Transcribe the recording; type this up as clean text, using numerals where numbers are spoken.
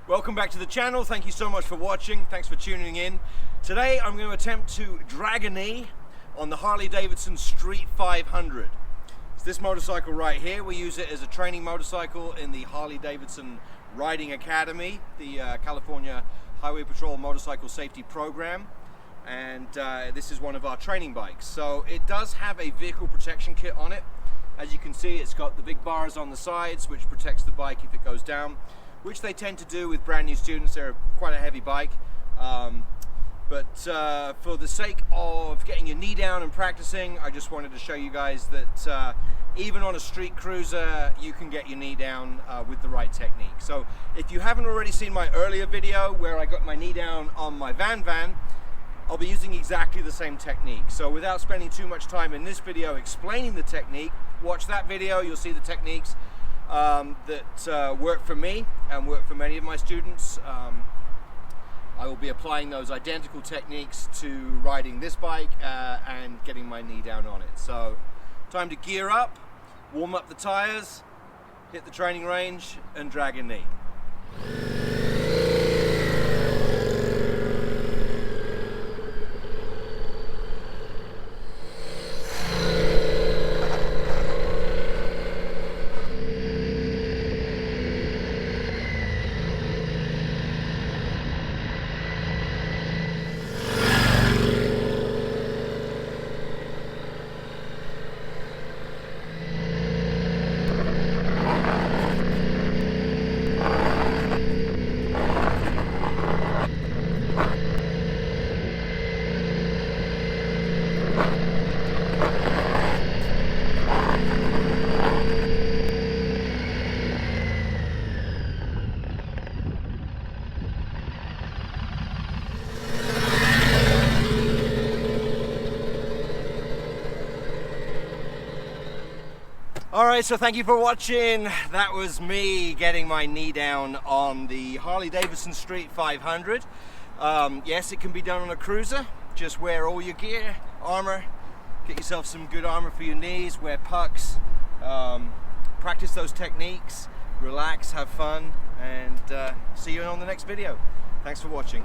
Welcome back to the channel. Thank you so much for watching. Thanks for tuning in. Today I'm going to attempt to drag a knee on the Harley Davidson Street 500. It's this motorcycle right here. We use it as a training motorcycle in the Harley Davidson Riding Academy, the California Highway Patrol Motorcycle Safety Program. And this is one of our training bikes. So it does have a vehicle protection kit on it. As you can see, it's got the big bars on the sides, which protects the bike if it goes down, which they tend to do with brand new students. They're quite a heavy bike. But for the sake of getting your knee down and practicing, I just wanted to show you guys that even on a street cruiser, you can get your knee down with the right technique. So if you haven't already seen my earlier video where I got my knee down on my van, I'll be using exactly the same technique. So without spending too much time in this video explaining the technique, watch that video. You'll see the techniques that work for me and work for many of my students. I will be applying those identical techniques to riding this bike and getting my knee down on it. So time to gear up, warm up the tires, hit the training range and drag a knee. Alright, so thank you for watching. That was me getting my knee down on the Harley Davidson Street 500. Yes, it can be done on a cruiser. Just wear all your gear, armor, get yourself some good armor for your knees, wear pucks, practice those techniques, relax, have fun, and see you on the next video. Thanks for watching.